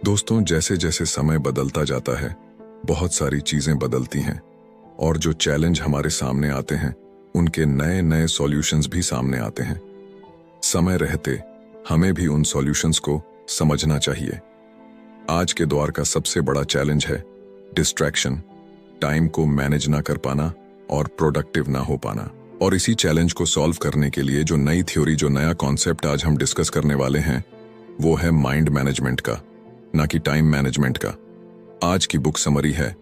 दोस्तों, जैसे जैसे समय बदलता जाता है, बहुत सारी चीजें बदलती हैं और जो चैलेंज हमारे सामने आते हैं, उनके नए नए सॉल्यूशंस भी सामने आते हैं। समय रहते हमें भी उन सॉल्यूशंस को समझना चाहिए। आज के दौर का सबसे बड़ा चैलेंज है डिस्ट्रैक्शन, टाइम को मैनेज ना कर पाना और प्रोडक्टिव ना हो पाना। और इसी चैलेंज को सॉल्व करने के लिए जो नई थ्योरी, जो नया कॉन्सेप्ट आज हम डिस्कस करने वाले हैं, वो है माइंड मैनेजमेंट का, ना कि टाइम मैनेजमेंट का। आज की बुक समरी है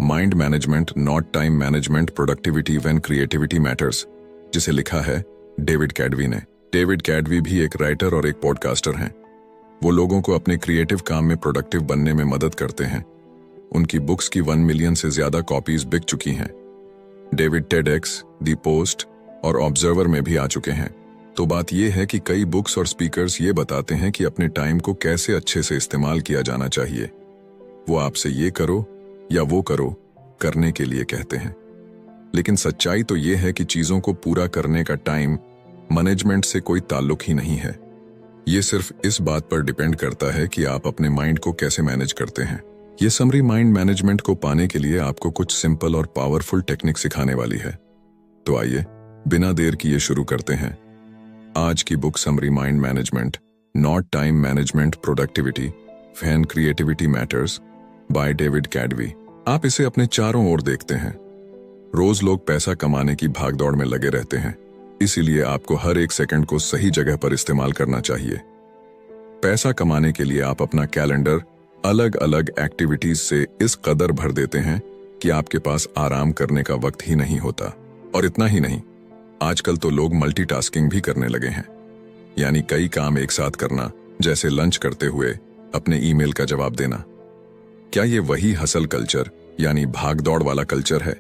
mind management not time management, productivity when creativity matters, जिसे लिखा है डेविड कैडवी ने। डेविड कैडवी भी एक राइटर और एक पॉडकास्टर हैं। वो लोगों को अपने क्रिएटिव काम में प्रोडक्टिव बनने में मदद करते हैं। उनकी बुक्स की 1 मिलियन से ज्यादा कॉपीज बिक चुकी हैं। डेविड टेडएक्स, दी पोस्ट और ऑब्जर्वर में भी आ चुके हैं। तो बात यह है कि कई बुक्स और स्पीकर्स ये बताते हैं कि अपने टाइम को कैसे अच्छे से इस्तेमाल किया जाना चाहिए। वो आपसे ये करो या वो करो करने के लिए कहते हैं, लेकिन सच्चाई तो ये है कि चीजों को पूरा करने का टाइम मैनेजमेंट से कोई ताल्लुक ही नहीं है। ये सिर्फ इस बात पर डिपेंड करता है कि आप अपने माइंड को कैसे मैनेज करते हैं। ये समरी माइंड मैनेजमेंट को पाने के लिए आपको कुछ सिंपल और पावरफुल टेक्निक सिखाने वाली है। तो आइए बिना देर किए शुरू करते हैं आज की book summary mind management not time management, productivity when creativity matters by David Kadavy. आप इसे अपने चारों ओर देखते हैं। रोज लोग पैसा कमाने की भागदौड़ में लगे रहते हैं, इसीलिए आपको हर एक सेकंड को सही जगह पर इस्तेमाल करना चाहिए। पैसा कमाने के लिए आप अपना कैलेंडर अलग अलग एक्टिविटीज से इस कदर भर देते हैं कि आपके पास आराम करने का वक्त ही नहीं होता। और इतना ही नहीं, आजकल तो लोग मल्टीटास्किंग भी करने लगे हैं, यानी कई काम एक साथ करना, जैसे लंच करते हुए अपने ईमेल का जवाब देना। क्या ये वही हसल कल्चर यानी भागदौड़ वाला कल्चर है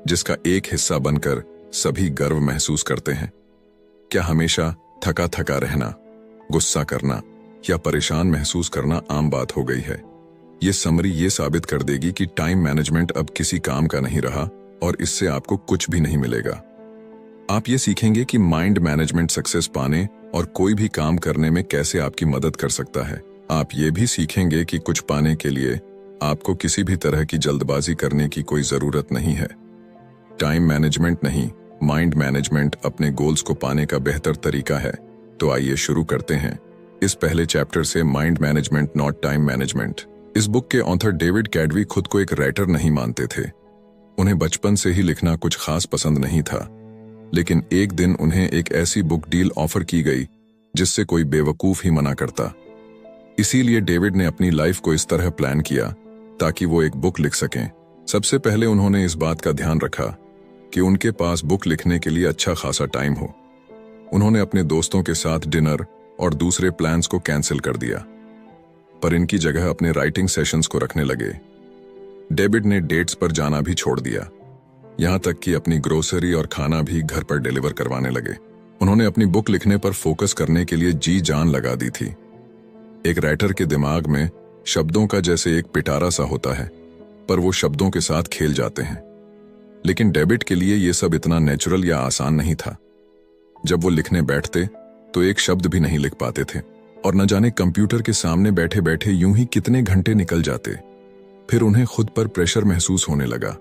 जिसका एक हिस्सा बनकर सभी गर्व महसूस करते हैं? क्या हमेशा थका थका रहना, गुस्सा करना या परेशान महसूस करना आम बात हो गई है? ये समरी ये साबित कर देगी कि टाइम मैनेजमेंट अब किसी काम का नहीं रहा और इससे आपको कुछ भी नहीं मिलेगा। आप ये सीखेंगे कि माइंड मैनेजमेंट सक्सेस पाने और कोई भी काम करने में कैसे आपकी मदद कर सकता है। आप ये भी सीखेंगे कि कुछ पाने के लिए आपको किसी भी तरह की जल्दबाजी करने की कोई जरूरत नहीं है। टाइम मैनेजमेंट नहीं, माइंड मैनेजमेंट अपने गोल्स को पाने का बेहतर तरीका है। तो आइए शुरू करते हैं इस पहले चैप्टर से, mind management not time management. इस बुक के ऑथर डेविड कैडवी खुद को एक राइटर नहीं मानते थे। उन्हें बचपन से ही लिखना कुछ खास पसंद नहीं था, लेकिन एक दिन उन्हें एक ऐसी बुक डील ऑफर की गई जिससे कोई बेवकूफ ही मना करता। इसीलिए डेविड ने अपनी लाइफ को इस तरह प्लान किया ताकि वो एक बुक लिख सकें। सबसे पहले उन्होंने इस बात का ध्यान रखा कि उनके पास बुक लिखने के लिए अच्छा खासा टाइम हो। उन्होंने अपने दोस्तों के साथ डिनर और दूसरे प्लान्स को कैंसिल कर दिया, पर इनकी जगह अपने राइटिंग सेशंस को रखने लगे। डेविड ने डेट्स पर जाना भी छोड़ दिया, यहां तक कि अपनी ग्रोसरी और खाना भी घर पर डिलीवर करवाने लगे। उन्होंने अपनी बुक लिखने पर फोकस करने के लिए जी जान लगा दी थी। एक राइटर के दिमाग में शब्दों का जैसे एक पिटारा सा होता है, पर वो शब्दों के साथ खेल जाते हैं। लेकिन डेविड के लिए ये सब इतना नेचुरल या आसान नहीं था। जब वो लिखने बैठते तो एक शब्द भी नहीं लिख पाते थे और न जाने कंप्यूटर के सामने बैठे बैठे यूं ही कितने घंटे निकल जाते। फिर उन्हें खुद पर प्रेशर महसूस होने लगा।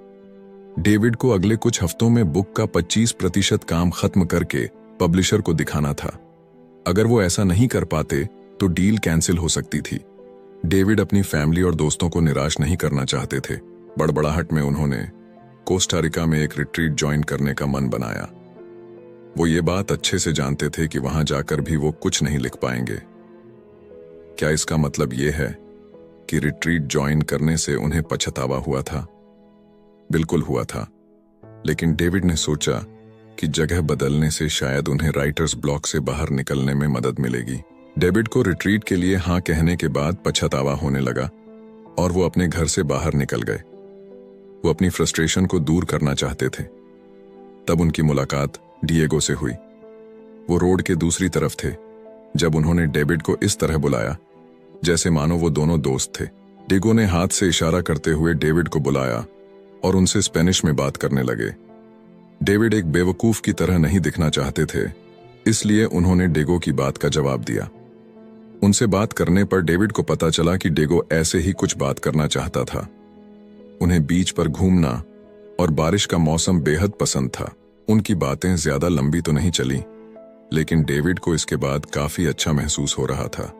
डेविड को अगले कुछ हफ्तों में बुक का 25% काम खत्म करके पब्लिशर को दिखाना था। अगर वो ऐसा नहीं कर पाते तो डील कैंसिल हो सकती थी। डेविड अपनी फैमिली और दोस्तों को निराश नहीं करना चाहते थे। बड़बड़ाहट में उन्होंने कोस्टा रिका में एक रिट्रीट ज्वाइन करने का मन बनाया। वो ये बात अच्छे से जानते थे कि वहां जाकर भी वो कुछ नहीं लिख पाएंगे। क्या इसका मतलब ये है कि रिट्रीट ज्वाइन करने से उन्हें पछतावा हुआ था? बिल्कुल हुआ था, लेकिन डेविड ने सोचा कि जगह बदलने से शायद उन्हें राइटर्स ब्लॉक से बाहर निकलने में मदद मिलेगी। डेविड को रिट्रीट के लिए हाँ कहने के बाद पछतावा होने लगा और वो अपने घर से बाहर निकल गए। वो अपनी फ्रस्ट्रेशन को दूर करना चाहते थे। तब उनकी मुलाकात डिएगो से हुई। वो रोड के दूसरी तरफ थे जब उन्होंने डेविड को इस तरह बुलाया जैसे मानो वो दोनों दोस्त थे। डिएगो ने हाथ से इशारा करते हुए डेविड को बुलाया और उनसे स्पेनिश में बात करने लगे। डेविड एक बेवकूफ की तरह नहीं दिखना चाहते थे, इसलिए उन्होंने डिएगो की बात का जवाब दिया। उनसे बात करने पर डेविड को पता चला कि डेगो ऐसे ही कुछ बात करना चाहता था। उन्हें बीच पर घूमना और बारिश का मौसम बेहद पसंद था। उनकी बातें ज्यादा लंबी तो नहीं चली, लेकिन डेविड को इसके बाद काफी अच्छा महसूस हो रहा था।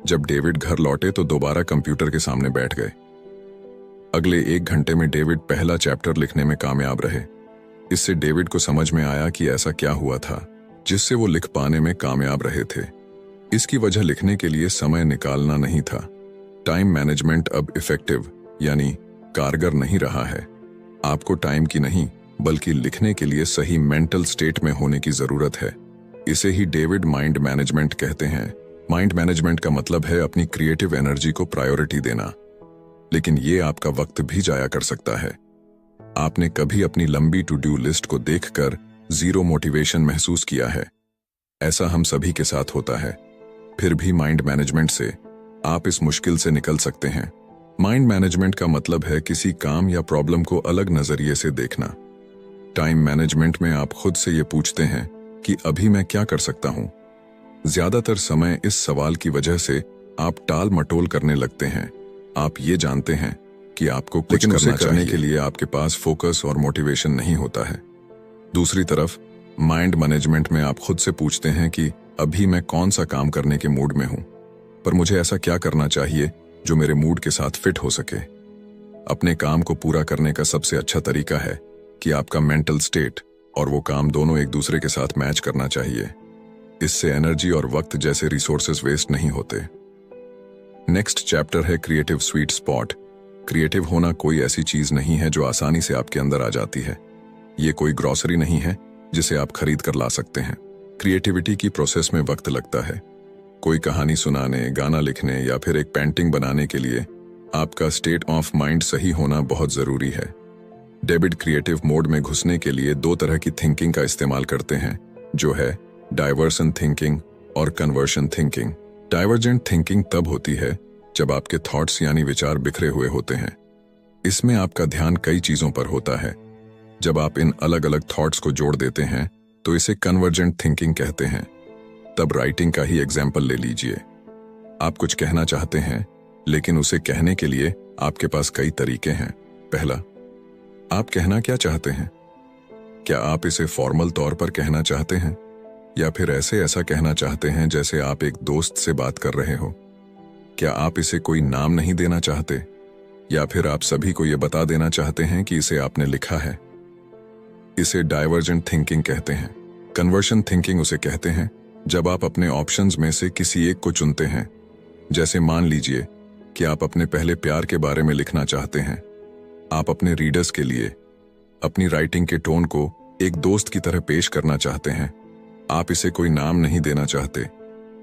जब डेविड घर लौटे तो दोबारा कंप्यूटर के सामने बैठ गए। अगले 1 घंटे में डेविड पहला चैप्टर लिखने में कामयाब रहे। इससे डेविड को समझ में आया कि ऐसा क्या हुआ था जिससे वो लिख पाने में कामयाब रहे थे। इसकी वजह लिखने के लिए समय निकालना नहीं था। टाइम मैनेजमेंट अब इफेक्टिव यानी कारगर नहीं रहा है। आपको टाइम की नहीं बल्कि लिखने के लिए सही मेंटल स्टेट में होने की जरूरत है। इसे ही डेविड माइंड मैनेजमेंट कहते हैं। माइंड मैनेजमेंट का मतलब है अपनी क्रिएटिव एनर्जी को प्रायोरिटी देना, लेकिन ये आपका वक्त भी जाया कर सकता है। आपने कभी अपनी लंबी टू डू लिस्ट को देखकर जीरो मोटिवेशन महसूस किया है? ऐसा हम सभी के साथ होता है। फिर भी माइंड मैनेजमेंट से आप इस मुश्किल से निकल सकते हैं। माइंड मैनेजमेंट का मतलब है किसी काम या प्रॉब्लम को अलग नजरिए से देखना। टाइम मैनेजमेंट में आप खुद से ये पूछते हैं कि अभी मैं क्या कर सकता हूं। ज्यादातर समय इस सवाल की वजह से आप टाल मटोल करने लगते हैं। आप ये जानते हैं कि आपको कुछ करने के लिए आपके पास फोकस और मोटिवेशन नहीं होता है। दूसरी तरफ माइंड मैनेजमेंट में आप खुद से पूछते हैं कि अभी मैं कौन सा काम करने के मूड में हूं, पर मुझे ऐसा क्या करना चाहिए जो मेरे मूड के साथ फिट हो सके। अपने काम को पूरा करने का सबसे अच्छा तरीका है कि आपका मेंटल स्टेट और वो काम दोनों एक दूसरे के साथ मैच करना चाहिए। इससे एनर्जी और वक्त जैसे रिसोर्सेज वेस्ट नहीं होते। नेक्स्ट चैप्टर है क्रिएटिव स्वीट स्पॉट। क्रिएटिव होना कोई ऐसी चीज नहीं है जो आसानी से आपके अंदर आ जाती है। ये कोई ग्रोसरी नहीं है जिसे आप खरीद कर ला सकते हैं। क्रिएटिविटी की प्रोसेस में वक्त लगता है। कोई कहानी सुनाने, गाना लिखने या फिर एक पेंटिंग बनाने के लिए आपका स्टेट ऑफ माइंड सही होना बहुत जरूरी है। डेविड क्रिएटिव मोड में घुसने के लिए 2 तरह की थिंकिंग का इस्तेमाल करते हैं, जो है डाइवर्सन थिंकिंग और कन्वर्शन थिंकिंग। डाइवर्जेंट थिंकिंग तब होती है जब आपके थॉट्स यानी विचार बिखरे हुए होते हैं। इसमें आपका ध्यान कई चीजों पर होता है। जब आप इन अलग अलग थॉट्स को जोड़ देते हैं तो इसे कन्वर्जेंट थिंकिंग कहते हैं। तब राइटिंग का ही एग्जाम्पल ले लीजिए। आप कुछ कहना चाहते हैं, लेकिन उसे कहने के लिए आपके पास कई तरीके हैं। पहला, आप कहना क्या चाहते हैं? क्या आप इसे फॉर्मल तौर पर कहना चाहते हैं या फिर ऐसा कहना चाहते हैं जैसे आप एक दोस्त से बात कर रहे हो? क्या आप इसे कोई नाम नहीं देना चाहते या फिर आप सभी को यह बता देना चाहते हैं कि इसे आपने लिखा है? इसे डाइवर्जेंट थिंकिंग कहते हैं। कन्वर्शन थिंकिंग उसे कहते हैं जब आप अपने ऑप्शंस में से किसी एक को चुनते हैं। जैसे मान लीजिए कि आप अपने पहले प्यार के बारे में लिखना चाहते हैं। आप अपने रीडर्स के लिए अपनी राइटिंग के टोन को एक दोस्त की तरह पेश करना चाहते हैं। आप इसे कोई नाम नहीं देना चाहते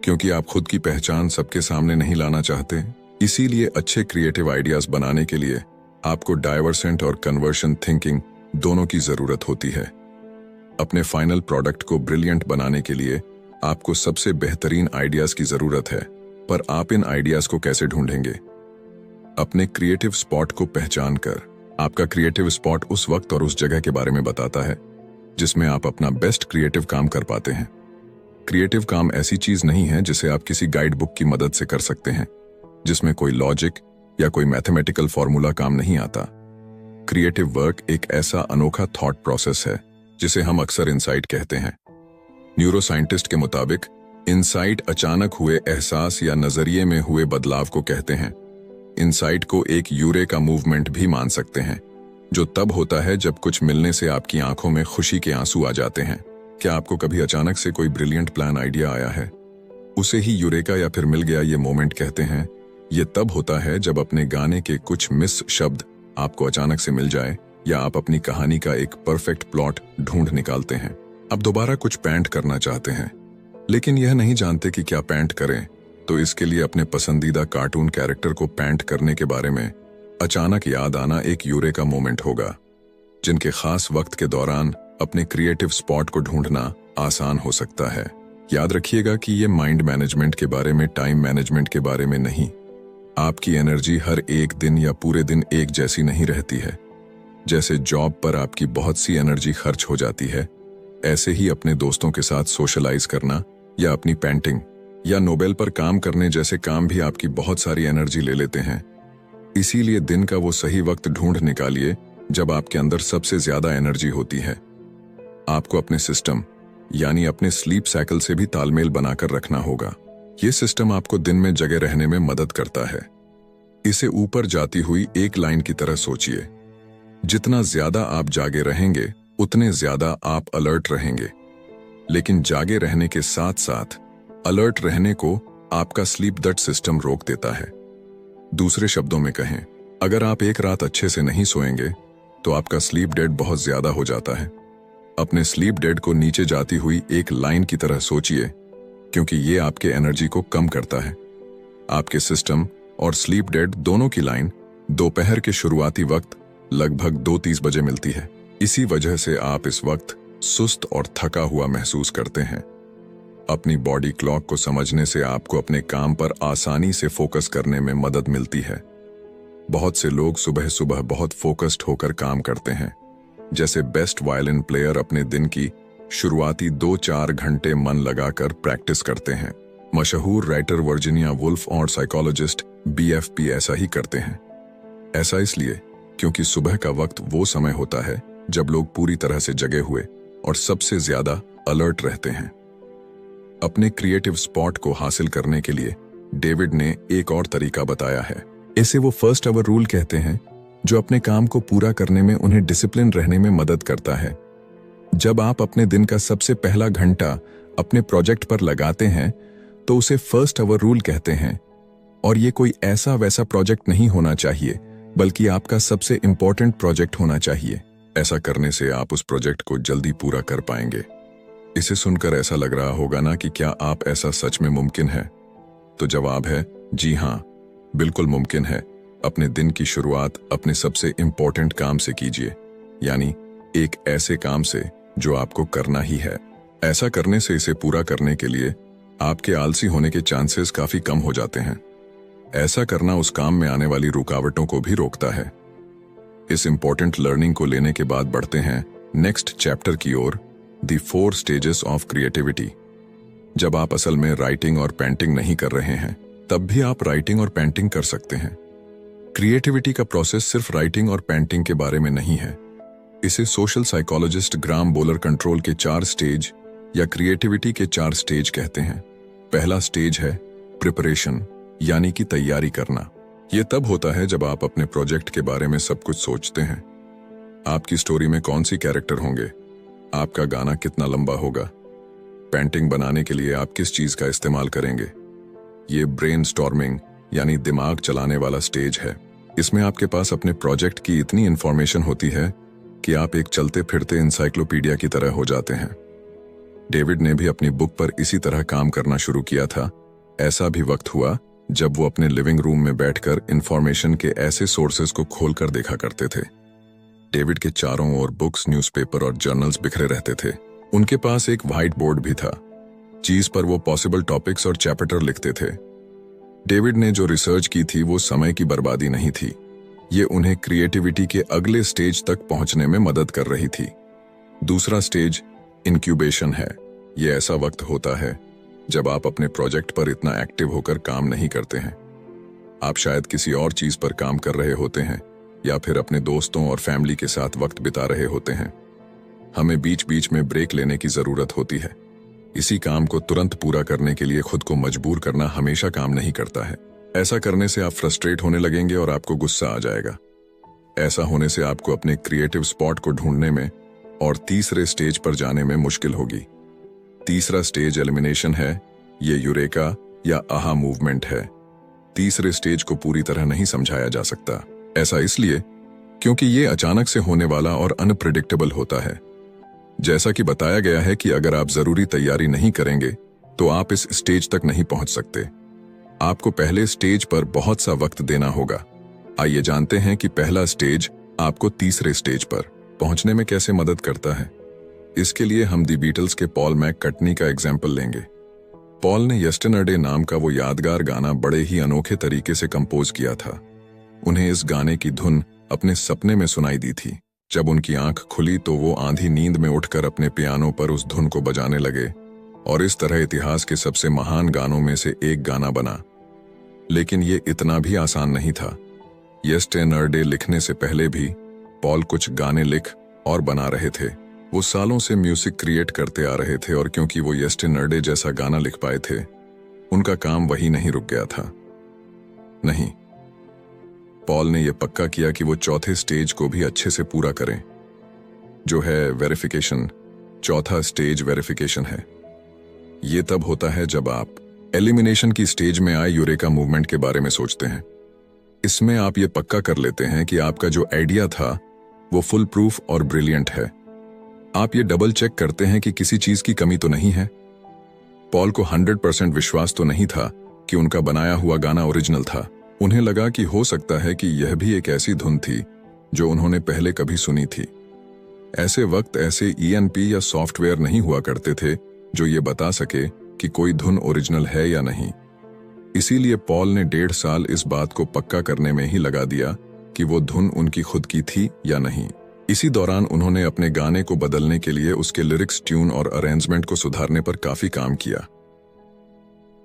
क्योंकि आप खुद की पहचान सबके सामने नहीं लाना चाहते। इसीलिए अच्छे क्रिएटिव आइडियाज बनाने के लिए आपको डाइवर्सेंट और कन्वर्शन थिंकिंग दोनों की जरूरत होती है। अपने फाइनल प्रोडक्ट को ब्रिलियंट बनाने के लिए आपको सबसे बेहतरीन आइडियाज की जरूरत है, पर आप इन आइडियाज को कैसे ढूंढेंगे? अपने क्रिएटिव स्पॉट को पहचान कर। आपका क्रिएटिव स्पॉट उस वक्त और उस जगह के बारे में बताता है जिसमें आप अपना बेस्ट क्रिएटिव काम कर पाते हैं। क्रिएटिव काम ऐसी चीज नहीं है जिसे आप किसी गाइड बुक की मदद से कर सकते हैं, जिसमें कोई लॉजिक या कोई मैथमेटिकल फॉर्मूला काम नहीं आता। क्रिएटिव वर्क एक ऐसा अनोखा थॉट प्रोसेस है जिसे हम अक्सर इनसाइट कहते हैं। न्यूरोसाइंटिस्ट के मुताबिक इनसाइट अचानक हुए एहसास या नजरिए में हुए बदलाव को कहते हैं। इनसाइट को एक यूरेका मूवमेंट भी मान सकते हैं, जो तब होता है जब कुछ मिलने से आपकी आंखों में खुशी के आंसू आ जाते हैं। क्या आपको कभी अचानक से कोई ब्रिलियंट प्लान आइडिया आया है? उसे ही यूरेका या फिर मिल गया ये मोमेंट कहते हैं। ये तब होता है जब अपने गाने के कुछ मिस शब्द आपको अचानक से मिल जाए या आप अपनी कहानी का एक परफेक्ट प्लॉट ढूंढ निकालते हैं। अब दोबारा कुछ पेंट करना चाहते हैं, लेकिन यह नहीं जानते कि क्या पेंट करें, तो इसके लिए अपने पसंदीदा कार्टून कैरेक्टर को पेंट करने के बारे में अचानक याद आना एक यूरेका मोमेंट होगा। जिनके खास वक्त के दौरान अपने क्रिएटिव स्पॉट को ढूंढना आसान हो सकता है। याद रखिएगा कि ये माइंड मैनेजमेंट के बारे में, टाइम मैनेजमेंट के बारे में नहीं। आपकी एनर्जी हर एक दिन या पूरे दिन एक जैसी नहीं रहती है। जैसे जॉब पर आपकी बहुत सी एनर्जी खर्च हो जाती है, ऐसे ही अपने दोस्तों के साथ सोशलाइज करना या अपनी पेंटिंग या नोबेल पर काम करने जैसे काम भी आपकी बहुत सारी एनर्जी ले लेते हैं। इसीलिए दिन का वो सही वक्त ढूंढ निकालिए जब आपके अंदर सबसे ज्यादा एनर्जी होती है। आपको अपने सिस्टम यानी अपने स्लीप साइकिल से भी तालमेल बनाकर रखना होगा। ये सिस्टम आपको दिन में जगे रहने में मदद करता है। इसे ऊपर जाती हुई एक लाइन की तरह सोचिए। जितना ज्यादा आप जागे रहेंगे उतने ज्यादा आप अलर्ट रहेंगे, लेकिन जागे रहने के साथ साथ अलर्ट रहने को आपका स्लीप डट सिस्टम रोक देता है। दूसरे शब्दों में कहें, अगर आप एक रात अच्छे से नहीं सोएंगे तो आपका स्लीप डेट बहुत ज्यादा हो जाता है। अपने स्लीप डेट को नीचे जाती हुई एक लाइन की तरह सोचिए, क्योंकि ये आपके एनर्जी को कम करता है। आपके सिस्टम और स्लीप डेट दोनों की लाइन दोपहर के शुरुआती वक्त लगभग 2:30 बजे मिलती है। इसी वजह से आप इस वक्त सुस्त और थका हुआ महसूस करते हैं। अपनी बॉडी क्लॉक को समझने से आपको अपने काम पर आसानी से फोकस करने में मदद मिलती है। बहुत से लोग सुबह सुबह बहुत फोकस्ड होकर काम करते हैं, जैसे बेस्ट वायलिन प्लेयर अपने दिन की शुरुआती 2-4 घंटे मन लगाकर प्रैक्टिस करते हैं। मशहूर राइटर वर्जीनिया वुल्फ और साइकोलॉजिस्ट BFP ऐसा ही करते हैं। ऐसा इसलिए क्योंकि सुबह का वक्त वो समय होता है जब लोग पूरी तरह से जगे हुए और सबसे ज्यादा अलर्ट रहते हैं। अपने क्रिएटिव स्पॉट को हासिल करने के लिए डेविड ने एक और तरीका बताया है। इसे वो फर्स्ट आवर रूल कहते हैं, जो अपने काम को पूरा करने में उन्हें डिसिप्लिन रहने में मदद करता है। जब आप अपने दिन का सबसे पहला घंटा अपने प्रोजेक्ट पर लगाते हैं तो उसे फर्स्ट आवर रूल कहते हैं, और ये कोई ऐसा वैसा प्रोजेक्ट नहीं होना चाहिए, बल्कि आपका सबसे इंपॉर्टेंट प्रोजेक्ट होना चाहिए। ऐसा करने से आप उस प्रोजेक्ट को जल्दी पूरा कर पाएंगे। इसे सुनकर ऐसा लग रहा होगा ना कि क्या आप ऐसा सच में मुमकिन है? तो जवाब है जी हाँ, बिल्कुल मुमकिन है। अपने दिन की शुरुआत अपने सबसे इंपॉर्टेंट काम से कीजिए, यानी एक ऐसे काम से जो आपको करना ही है। ऐसा करने से इसे पूरा करने के लिए आपके आलसी होने के चांसेस काफी कम हो जाते हैं। ऐसा करना उस काम में आने वाली रुकावटों को भी रोकता है। इस इंपॉर्टेंट लर्निंग को लेने के बाद बढ़ते हैं नेक्स्ट चैप्टर की ओर, द 4 स्टेजेस ऑफ क्रिएटिविटी। जब आप असल में राइटिंग और पेंटिंग नहीं कर रहे हैं, तब भी आप राइटिंग और पेंटिंग कर सकते हैं। क्रिएटिविटी का प्रोसेस सिर्फ राइटिंग और पेंटिंग के बारे में नहीं है। इसे सोशल साइकोलॉजिस्ट ग्राम बोलर कंट्रोल के 4 स्टेज या क्रिएटिविटी के 4 स्टेज कहते हैं। पहला स्टेज है प्रिपरेशन, यानी कि तैयारी करना। यह तब होता है जब आप अपने प्रोजेक्ट के बारे में सब कुछ सोचते हैं। आपकी स्टोरी में कौन सी कैरेक्टर होंगे, आपका गाना कितना लंबा होगा, पेंटिंग बनाने के लिए आप किस चीज का इस्तेमाल करेंगे। ये ब्रेनस्टॉर्मिंग यानी दिमाग चलाने वाला स्टेज है। इसमें आपके पास अपने प्रोजेक्ट की इतनी इंफॉर्मेशन होती है कि आप एक चलते फिरते इंसाइक्लोपीडिया की तरह हो जाते हैं। डेविड ने भी अपनी बुक पर इसी तरह काम करना शुरू किया था। ऐसा भी वक्त हुआ जब वो अपने लिविंग रूम में बैठकर इंफॉर्मेशन के ऐसे सोर्सेस को खोलकर देखा करते थे। डेविड के चारों ओर बुक्स, न्यूज़पेपर और जर्नल्स बिखरे रहते थे। उनके पास एक व्हाइट बोर्ड भी था, जिस पर वो पॉसिबल टॉपिक्स और चैप्टर लिखते थे। डेविड ने जो रिसर्च की थी वो समय की बर्बादी नहीं थी, ये उन्हें क्रिएटिविटी के अगले स्टेज तक पहुंचने में मदद कर रही थी। दूसरा स्टेज इंक्यूबेशन है। ये ऐसा वक्त होता है जब आप अपने प्रोजेक्ट पर इतना एक्टिव होकर काम नहीं करते हैं। आप शायद किसी और चीज पर काम कर रहे होते हैं या फिर अपने दोस्तों और फैमिली के साथ वक्त बिता रहे होते हैं। हमें बीच बीच में ब्रेक लेने की जरूरत होती है। इसी काम को तुरंत पूरा करने के लिए खुद को मजबूर करना हमेशा काम नहीं करता है। ऐसा करने से आप फ्रस्ट्रेट होने लगेंगे और आपको गुस्सा आ जाएगा। ऐसा होने से आपको अपने क्रिएटिव स्पॉट को ढूंढने में और तीसरे स्टेज पर जाने में मुश्किल होगी। तीसरा स्टेज एलिमिनेशन है। ये यूरेका या आहा मूवमेंट है। तीसरे स्टेज को पूरी तरह नहीं समझाया जा सकता। ऐसा इसलिए क्योंकि ये अचानक से होने वाला और अनप्रेडिक्टेबल होता है। जैसा कि बताया गया है कि अगर आप जरूरी तैयारी नहीं करेंगे तो आप इस स्टेज तक नहीं पहुंच सकते। आपको पहले स्टेज पर बहुत सा वक्त देना होगा। आइए जानते हैं कि पहला स्टेज आपको तीसरे स्टेज पर पहुंचने में कैसे मदद करता है। इसके लिए हम दी बीटल्स के पॉल मैककर्टनी का एग्जाम्पल लेंगे। पॉल ने यस्टरडे नाम का वो यादगार गाना बड़े ही अनोखे तरीके से कंपोज किया था। उन्हें इस गाने की धुन अपने सपने में सुनाई दी थी। जब उनकी आंख खुली तो वो आंधी नींद में उठकर अपने पियानो पर उस धुन को बजाने लगे। और इस तरह इतिहास के सबसे महान गानों में से एक गाना बना। लेकिन ये इतना भी आसान नहीं था। येस्टरडे लिखने से पहले भी पॉल कुछ गाने लिख और बना रहे थे। वो सालों से म्यूजिक क्रिएट करते आ रहे थे और क्योंकि वो येस्टरडे जैसा गाना लिख पाए थे, उनका काम वही नहीं रुक गया था। नहीं, पॉल ने यह पक्का किया कि वो चौथे स्टेज को भी अच्छे से पूरा करें, जो है वेरिफिकेशन। चौथा स्टेज वेरिफिकेशन है। ये तब होता है जब आप एलिमिनेशन की स्टेज में आए यूरेका मूवमेंट के बारे में सोचते हैं। इसमें आप ये पक्का कर लेते हैं कि आपका जो आइडिया था वो फुल प्रूफ और ब्रिलियंट है। आप ये डबल चेक करते हैं कि किसी चीज की कमी तो नहीं है। पॉल को 100% विश्वास तो नहीं था कि उनका बनाया हुआ गाना ओरिजिनल था। उन्हें लगा कि हो सकता है कि यह भी एक ऐसी धुन थी जो उन्होंने पहले कभी सुनी थी। ऐसे वक्त ऐसे ENP या सॉफ्टवेयर नहीं हुआ करते थे जो ये बता सके कि कोई धुन ओरिजिनल है या नहीं। इसीलिए पॉल ने 1.5 साल इस बात को पक्का करने में ही लगा दिया कि वो धुन उनकी खुद की थी या नहीं। इसी दौरान उन्होंने अपने गाने को बदलने के लिए उसके लिरिक्स, ट्यून और अरेंजमेंट को सुधारने पर काफी काम किया।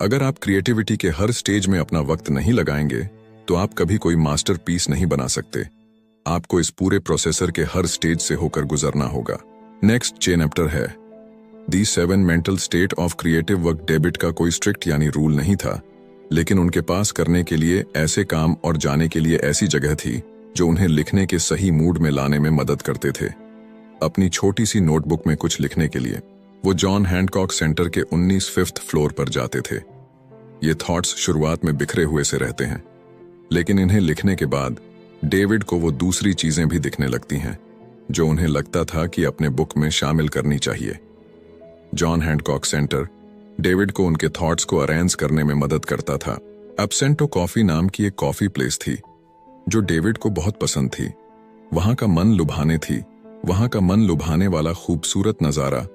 अगर आप क्रिएटिविटी के हर स्टेज में अपना वक्त नहीं लगाएंगे तो आप कभी कोई मास्टरपीस नहीं बना सकते। आपको इस पूरे प्रोसेसर के हर स्टेज से होकर गुजरना होगा। नेक्स्ट चैप्टर है दी 7 mental state of creative work. David का कोई स्ट्रिक्ट यानी रूल नहीं था, लेकिन उनके पास करने के लिए ऐसे काम और जाने के लिए ऐसी जगह थी जो उन्हें लिखने के सही मूड में लाने में मदद करते थे। अपनी छोटी सी नोटबुक में कुछ लिखने के लिए वो जॉन हैंकॉक सेंटर के 19 5th फ्लोर पर जाते थे। ये थॉट्स शुरुआत में बिखरे हुए से रहते हैं, लेकिन इन्हें लिखने के बाद डेविड को वो दूसरी चीजें भी दिखने लगती हैं जो उन्हें लगता था कि अपने बुक में शामिल करनी चाहिए। जॉन हैंकॉक सेंटर डेविड को उनके थॉट्स को अरेंज करने में मदद करता था। एब्सेंटो कॉफी नाम की एक कॉफी प्लेस थी जो डेविड को बहुत पसंद थी। वहां का मन लुभाने वाला खूबसूरत नजारा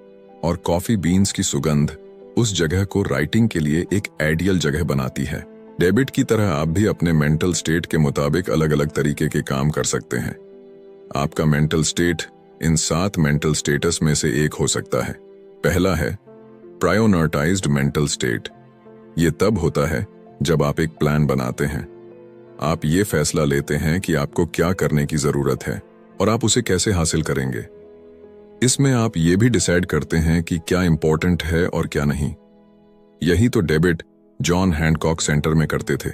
और कॉफी बीन्स की सुगंध उस जगह को राइटिंग के लिए एक आइडियल जगह बनाती है। डेविड की तरह आप भी अपने मेंटल स्टेट के मुताबिक अलग अलग तरीके के काम कर सकते हैं। आपका mental state in 7 mental status में से एक हो सकता है। पहला है प्रायोरिटाइज्ड मेंटल स्टेट। ये तब होता है जब आप एक प्लान बनाते हैं। आप ये फैसला लेते हैं कि आपको क्या करने की जरूरत है और आप उसे कैसे हासिल करेंगे। इसमें आप ये भी डिसाइड करते हैं कि क्या इंपॉर्टेंट है और क्या नहीं। यही तो डेविड जॉन हैंकॉक सेंटर में करते थे।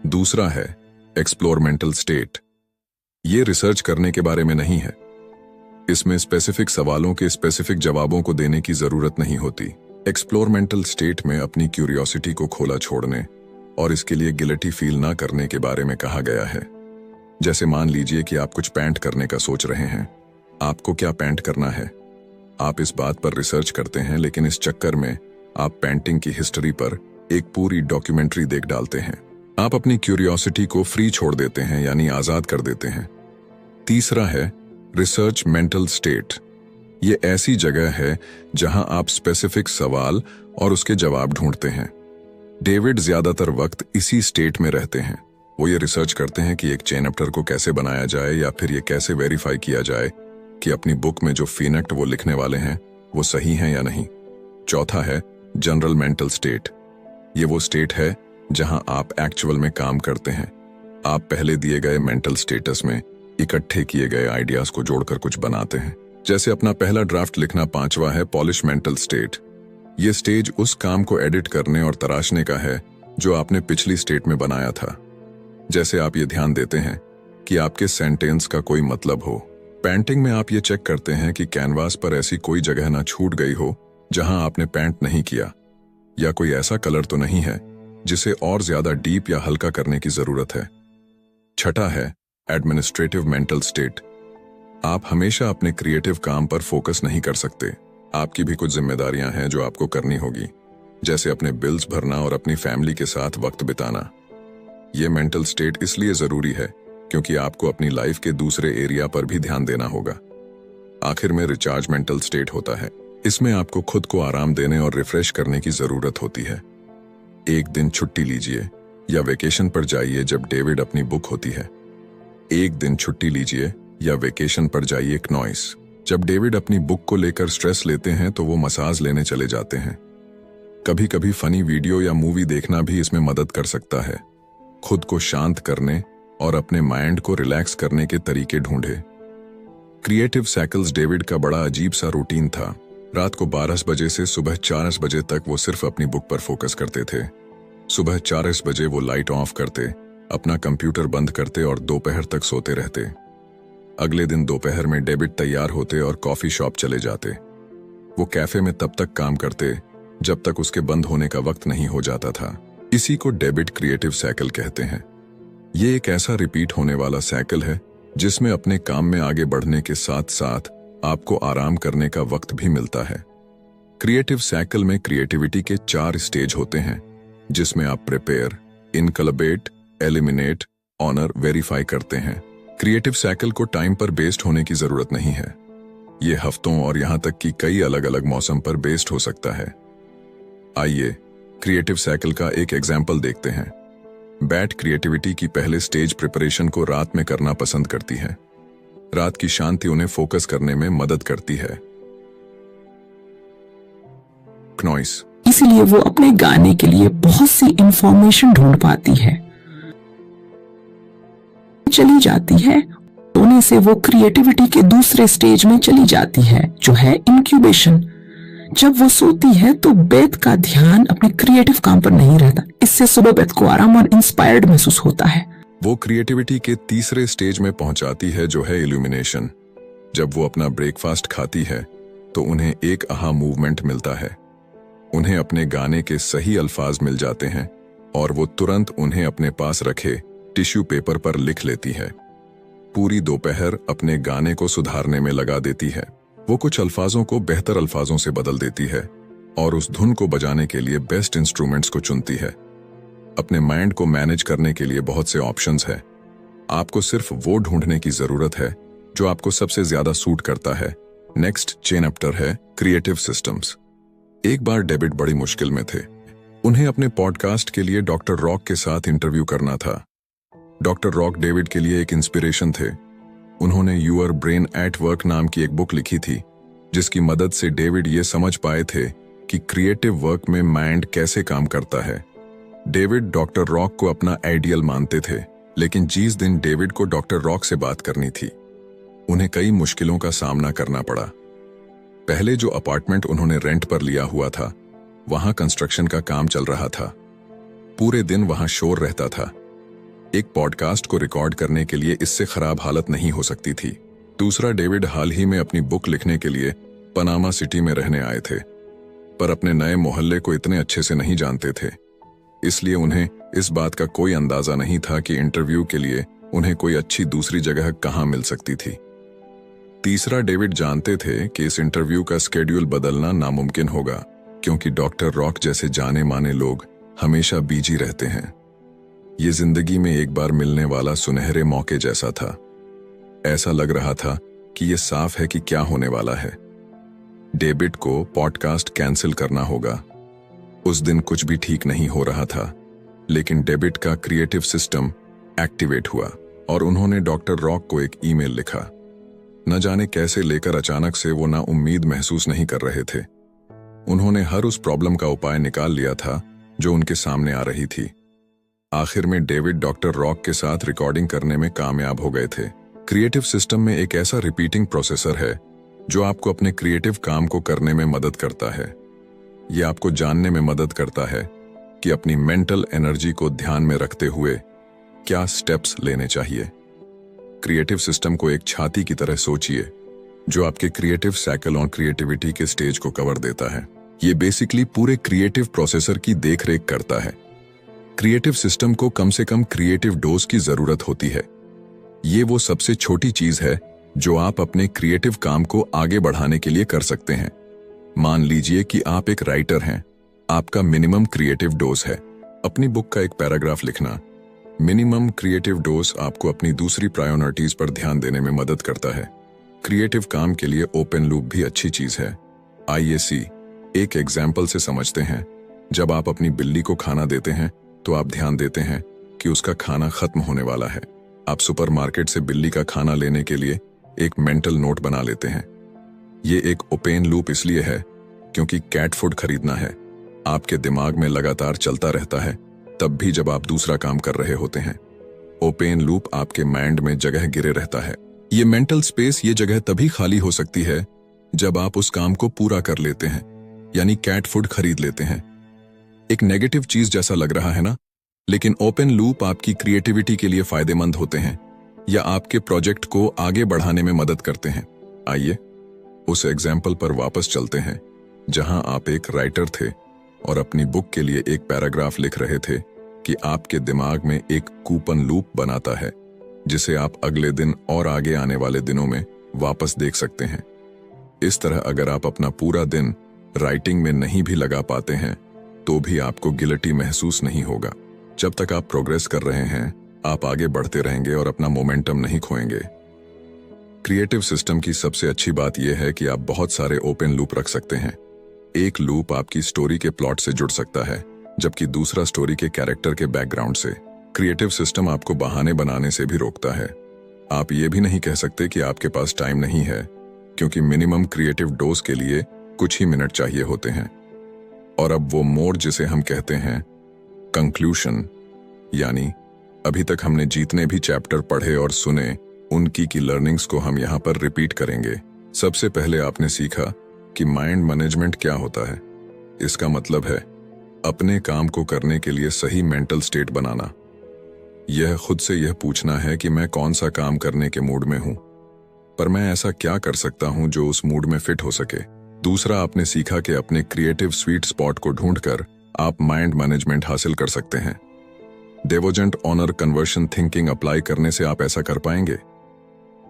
दूसरा है एक्सप्लोर मेंटल स्टेट। ये रिसर्च करने के बारे में नहीं है। इसमें स्पेसिफिक सवालों के स्पेसिफिक जवाबों को देने की जरूरत नहीं होती। एक्सप्लोर मेंटल स्टेट में अपनी क्यूरियोसिटी को खोला छोड़ने और इसके लिए गिल्टी फील ना करने के बारे में कहा गया है। जैसे मान लीजिए कि आप कुछ पेंट करने का सोच रहे हैं। आपको क्या पेंट करना है, आप इस बात पर रिसर्च करते हैं, लेकिन इस चक्कर में आप पेंटिंग की हिस्ट्री पर एक पूरी डॉक्यूमेंट्री देख डालते हैं। आप अपनी क्यूरियोसिटी को फ्री छोड़ देते हैं, यानी आजाद कर देते हैं। तीसरा है रिसर्च मेंटल स्टेट। ये ऐसी जगह है जहां आप स्पेसिफिक सवाल और उसके जवाब ढूंढते हैं। डेविड ज्यादातर वक्त इसी स्टेट में रहते हैं। वो ये रिसर्च करते हैं कि एक चैप्टर को कैसे बनाया जाए या फिर ये कैसे वेरीफाई किया जाए कि अपनी बुक में जो फीनेक्ट वो लिखने वाले हैं वो सही हैं या नहीं। चौथा है जनरल मेंटल स्टेट। ये वो स्टेट है जहां आप एक्चुअल में काम करते हैं। आप पहले दिए गए मेंटल स्टेटस में इकट्ठे किए गए आइडियाज को जोड़कर कुछ बनाते हैं। जैसे अपना पहला ड्राफ्ट लिखना। पांचवा है पॉलिश मेंटल स्टेट। ये स्टेज उस काम को एडिट करने और तराशने का है जो आपने पिछली स्टेट में बनाया था। जैसे आप ये ध्यान देते हैं कि आपके सेंटेंस का कोई मतलब हो। पेंटिंग में आप ये चेक करते हैं कि कैनवास पर ऐसी कोई जगह ना छूट गई हो जहां आपने पेंट नहीं किया, या कोई ऐसा कलर तो नहीं है जिसे और ज्यादा डीप या हल्का करने की जरूरत है। छठा है एडमिनिस्ट्रेटिव मेंटल स्टेट। आप हमेशा अपने क्रिएटिव काम पर फोकस नहीं कर सकते। आपकी भी कुछ जिम्मेदारियां हैं जो आपको करनी होगी, जैसे अपने बिल्स भरना और अपनी फैमिली के साथ वक्त बिताना। ये मेंटल स्टेट इसलिए जरूरी है क्योंकि आपको अपनी लाइफ के दूसरे एरिया पर भी ध्यान देना होगा। आखिर में रिचार्ज मेंटल स्टेट होता है। इसमें आपको खुद को आराम देने और रिफ्रेश करने की जरूरत होती है। एक दिन छुट्टी लीजिए या वेकेशन पर जाइए जब डेविड अपनी बुक होती है। एक दिन छुट्टी लीजिए या वेकेशन पर जाइए नॉइस जब डेविड अपनी बुक को लेकर स्ट्रेस लेते हैं तो वो मसाज लेने चले जाते हैं। कभी कभी फनी वीडियो या मूवी देखना भी इसमें मदद कर सकता है। खुद को शांत करने और अपने माइंड को रिलैक्स करने के तरीके ढूंढे। क्रिएटिव साइकिल्स डेविड का बड़ा अजीब सा रूटीन था। रात को 12 बजे से सुबह 4 बजे तक वो सिर्फ अपनी बुक पर फोकस करते थे। सुबह 4 बजे वो लाइट ऑफ करते, अपना कंप्यूटर बंद करते और दोपहर तक सोते रहते। अगले दिन दोपहर में डेविड तैयार होते और कॉफी शॉप चले जाते। वो कैफे में तब तक काम करते जब तक उसके बंद होने का वक्त नहीं हो जाता था। इसी को डेविड क्रिएटिव साइकिल कहते हैं। ये एक ऐसा रिपीट होने वाला साइकिल है जिसमें अपने काम में आगे बढ़ने के साथ साथ आपको आराम करने का वक्त भी मिलता है। क्रिएटिव साइकिल में क्रिएटिविटी के 4 स्टेज होते हैं, जिसमें आप प्रिपेयर, इनकलबेट, एलिमिनेट, ऑनर, वेरीफाई करते हैं। क्रिएटिव साइकिल को टाइम पर बेस्ड होने की जरूरत नहीं है। ये हफ्तों और यहां तक कि कई अलग अलग मौसम पर बेस्ड हो सकता है। आइए क्रिएटिव साइकिल का एक एग्जाम्पल देखते हैं। बैट क्रिएटिविटी की पहले स्टेज प्रिपरेशन को रात में करना पसंद करती है। रात की शांति उन्हें फोकस करने में मदद करती है। नॉइस, इसीलिए वो अपने गाने के लिए बहुत सी इंफॉर्मेशन ढूंढ पाती है, चली जाती है। सोने से वो क्रिएटिविटी के दूसरे स्टेज में चली जाती है, जो है इंक्यूबेशन। जब वो सोती है तो बेथ का ध्यान अपने क्रिएटिव काम पर नहीं रहता। इससे सुबह बेथ को आराम और इंस्पायर्ड महसूस होता है। वो क्रिएटिविटी के तीसरे स्टेज में पहुंचाती है, जो है इल्यूमिनेशन। जब वो अपना ब्रेकफास्ट खाती है तो उन्हें एक आहा मूवमेंट मिलता है। उन्हें अपने गाने के सही अल्फाज मिल जाते हैं और वो तुरंत उन्हें अपने पास रखे टिश्यू पेपर पर लिख लेती है। पूरी दोपहर अपने गाने को सुधारने में लगा देती है। वो कुछ अल्फाजों को बेहतर अल्फाजों से बदल देती है और उस धुन को बजाने के लिए बेस्ट इंस्ट्रूमेंट्स को चुनती है। अपने माइंड को मैनेज करने के लिए बहुत से ऑप्शंस है। आपको सिर्फ वो ढूंढने की जरूरत है जो आपको सबसे ज्यादा सूट करता है। नेक्स्ट चैप्टर है क्रिएटिव सिस्टम्स। एक बार डेविड बड़ी मुश्किल में थे। उन्हें अपने पॉडकास्ट के लिए डॉक्टर रॉक के साथ इंटरव्यू करना था। डॉक्टर रॉक डेविड के लिए एक इंस्पिरेशन थे। उन्होंने यूर ब्रेन एट वर्क नाम की एक बुक लिखी थी, जिसकी मदद से डेविड ये समझ पाए थे कि क्रिएटिव वर्क में माइंड कैसे काम करता है। डेविड डॉक्टर रॉक को अपना आइडियल मानते थे, लेकिन जिस दिन डेविड को डॉक्टर रॉक से बात करनी थी, उन्हें कई मुश्किलों का सामना करना पड़ा। पहले जो अपार्टमेंट उन्होंने रेंट पर लिया हुआ था, वहां कंस्ट्रक्शन का काम चल रहा था। पूरे दिन वहां शोर रहता था। एक पॉडकास्ट को रिकॉर्ड करने के लिए इससे खराब हालत नहीं हो सकती थी। दूसरा, डेविड हाल ही में अपनी बुक लिखने के लिए पनामा सिटी में रहने आए थे, पर अपने नए मोहल्ले को इतने अच्छे से नहीं जानते थे। इसलिए उन्हें इस बात का कोई अंदाजा नहीं था कि इंटरव्यू के लिए उन्हें कोई अच्छी दूसरी जगह कहां मिल सकती थी। तीसरा, डेविड जानते थे कि इस इंटरव्यू का स्केड्यूल बदलना नामुमकिन होगा, क्योंकि डॉक्टर रॉक जैसे जाने माने लोग हमेशा बिजी रहते हैं। ये जिंदगी में एक बार मिलने वाला सुनहरे मौके जैसा था। ऐसा लग रहा था कि ये साफ है कि क्या होने वाला है। डेविड को पॉडकास्ट कैंसिल करना होगा। उस दिन कुछ भी ठीक नहीं हो रहा था, लेकिन डेविड का क्रिएटिव सिस्टम एक्टिवेट हुआ और उन्होंने डॉक्टर रॉक को एक ईमेल लिखा। न जाने कैसे लेकर अचानक से वो ना उम्मीद महसूस नहीं कर रहे थे। उन्होंने हर उस प्रॉब्लम का उपाय निकाल लिया था जो उनके सामने आ रही थी। आखिर में डेविड डॉक्टर रॉक के साथ रिकॉर्डिंग करने में कामयाब हो गए थे। क्रिएटिव सिस्टम में एक ऐसा रिपीटिंग प्रोसेसर है जो आपको अपने क्रिएटिव काम को करने में मदद करता है। ये आपको जानने में मदद करता है कि अपनी मेंटल एनर्जी को ध्यान में रखते हुए क्या स्टेप्स लेने चाहिए। क्रिएटिव सिस्टम को एक छाती की तरह सोचिए, जो आपके क्रिएटिव साइकिल और क्रिएटिविटी के स्टेज को कवर देता है। ये बेसिकली पूरे क्रिएटिव प्रोसेसर की देखरेख करता है। क्रिएटिव सिस्टम को कम से कम क्रिएटिव डोज की जरूरत होती है। ये वो सबसे छोटी चीज है जो आप अपने क्रिएटिव काम को आगे बढ़ाने के लिए कर सकते हैं। मान लीजिए कि आप एक राइटर हैं। आपका मिनिमम क्रिएटिव डोज है अपनी बुक का एक पैराग्राफ लिखना। मिनिमम क्रिएटिव डोज आपको अपनी दूसरी प्रायोरिटीज पर ध्यान देने में मदद करता है। क्रिएटिव काम के लिए ओपन लूप भी अच्छी चीज है। आइए एक एग्जाम्पल से समझते हैं। जब आप अपनी बिल्ली को खाना देते हैं तो आप ध्यान देते हैं कि उसका खाना खत्म होने वाला है। आप सुपरमार्केट से बिल्ली का खाना लेने के लिए एक मेंटल नोट बना लेते हैं। ये एक ओपन लूप इसलिए है क्योंकि कैट फूड खरीदना है आपके दिमाग में लगातार चलता रहता है, तब भी जब आप दूसरा काम कर रहे होते हैं। ओपन लूप आपके माइंड में जगह गिरे रहता है। ये मेंटल स्पेस, ये जगह तभी खाली हो सकती है जब आप उस काम को पूरा कर लेते हैं, यानी कैट फूड खरीद लेते हैं। एक नेगेटिव चीज जैसा लग रहा है ना, लेकिन ओपन लूप आपकी क्रिएटिविटी के लिए फायदेमंद होते हैं या आपके प्रोजेक्ट को आगे बढ़ाने में मदद करते हैं। आइए उस एग्जाम्पल पर वापस चलते हैं जहां आप एक राइटर थे और अपनी बुक के लिए एक पैराग्राफ लिख रहे थे कि आपके दिमाग में एक कूपन लूप बनाता है जिसे आप अगले दिन और आगे आने वाले दिनों में वापस देख सकते हैं। इस तरह अगर आप अपना पूरा दिन राइटिंग में नहीं भी लगा पाते हैं तो भी आपको गिल्टी महसूस नहीं होगा। जब तक आप प्रोग्रेस कर रहे हैं आप आगे बढ़ते रहेंगे और अपना मोमेंटम नहीं खोएंगे। क्रिएटिव सिस्टम की सबसे अच्छी बात यह है कि आप बहुत सारे ओपन लूप रख सकते हैं। एक लूप आपकी स्टोरी के प्लॉट से जुड़ सकता है, जबकि दूसरा स्टोरी के कैरेक्टर के बैकग्राउंड से। क्रिएटिव सिस्टम आपको बहाने बनाने से भी रोकता है। आप ये भी नहीं कह सकते कि आपके पास टाइम नहीं है, क्योंकि मिनिमम क्रिएटिव डोज के लिए कुछ ही मिनट चाहिए होते हैं। और अब वो मोड जिसे हम कहते हैं कंक्लूशन, यानी अभी तक हमने जितने भी चैप्टर पढ़े और सुने उनकी की लर्निंग्स को हम यहाँ पर रिपीट करेंगे। सबसे पहले आपने सीखा कि माइंड मैनेजमेंट क्या होता है। इसका मतलब है अपने काम को करने के लिए सही मेंटल स्टेट बनाना। यह खुद से यह पूछना है कि मैं कौन सा काम करने के मूड में हूं, पर मैं ऐसा क्या कर सकता हूं जो उस मूड में फिट हो सके। दूसरा, आपने सीखा कि अपने क्रिएटिव स्वीट स्पॉट को ढूंढकर आप माइंड मैनेजमेंट हासिल कर सकते हैं। डिवोजेंट ऑनर कन्वर्शन थिंकिंग अप्लाई करने से आप ऐसा कर पाएंगे।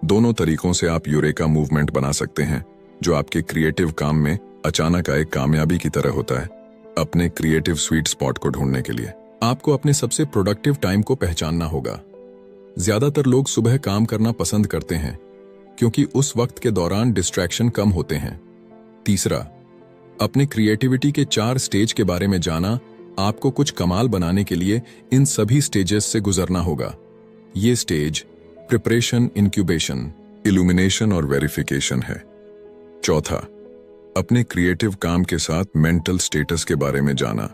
दोनों तरीकों से आप यूरेका मूवमेंट बना सकते हैं, जो आपके क्रिएटिव काम में अचानक आए कामयाबी की तरह होता है। अपने क्रिएटिव स्वीट स्पॉट को ढूंढने के लिए आपको अपने सबसे प्रोडक्टिव टाइम को पहचानना होगा। ज्यादातर लोग सुबह काम करना पसंद करते हैं क्योंकि उस वक्त के दौरान डिस्ट्रैक्शन कम होते हैं। तीसरा, अपने क्रिएटिविटी के 4 स्टेज के बारे में जाना। आपको कुछ कमाल बनाने के लिए इन सभी स्टेजेस से गुजरना होगा। ये स्टेज प्रिपरेशन, इंक्यूबेशन, इल्यूमिनेशन और वेरिफिकेशन है। चौथा, अपने क्रिएटिव काम के साथ मेंटल स्टेटस के बारे में जाना।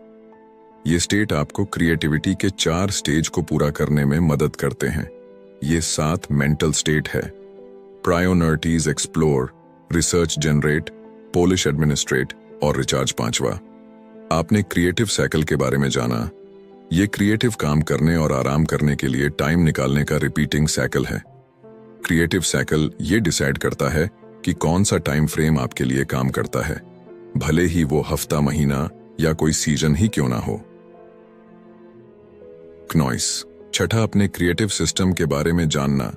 ये स्टेट आपको क्रिएटिविटी के 4 स्टेज को पूरा करने में मदद करते हैं। ये 7 मेंटल स्टेट है: priorities, explore, research, generate, polish, administrate और रिचार्ज। 5वां, आपने क्रिएटिव साइकिल के बारे में जाना। ये क्रिएटिव काम करने और आराम करने के लिए टाइम निकालने का रिपीटिंग साइकिल है। क्रिएटिव साइकिल ये डिसाइड करता है कि कौन सा टाइम फ्रेम आपके लिए काम करता है, भले ही वो हफ्ता, महीना या कोई सीजन ही क्यों ना हो। क्नॉइस। छठा, अपने क्रिएटिव सिस्टम के बारे में जानना।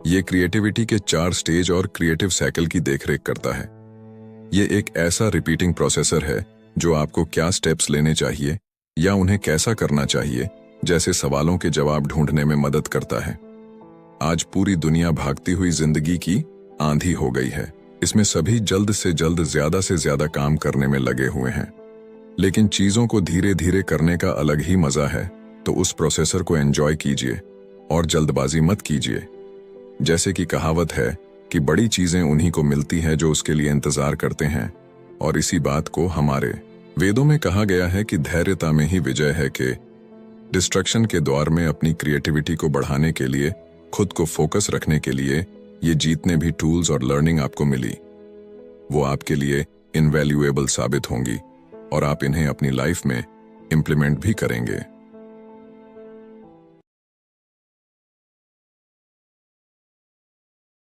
ये क्रिएटिविटी के 4 स्टेज और क्रिएटिव साइकिल की देखरेख करता है। ये एक ऐसा रिपीटिंग प्रोसेसर है जो आपको क्या स्टेप्स लेने चाहिए या उन्हें कैसा करना चाहिए जैसे सवालों के जवाब ढूंढने में मदद करता है। आज पूरी दुनिया भागती हुई जिंदगी की आंधी हो गई है। इसमें सभी जल्द से ज्यादा काम करने में लगे हुए हैं, लेकिन चीजों को धीरे धीरे करने का अलग ही मजा है। तो उस प्रोसेसर को एंजॉय कीजिए और जल्दबाजी मत कीजिए। जैसे कि कहावत है कि बड़ी चीजें उन्हीं को मिलती हैं जो उसके लिए इंतजार करते हैं, और इसी बात को हमारे वेदों में कहा गया है कि धैर्यता में ही विजय है। कि डिस्ट्रक्शन के दौर में अपनी क्रिएटिविटी को बढ़ाने के लिए, खुद को फोकस रखने के लिए ये जितने भी टूल्स और लर्निंग आपको मिली वो आपके लिए इनवैल्यूएबल साबित होंगी और आप इन्हें अपनी लाइफ में इंप्लीमेंट भी करेंगे।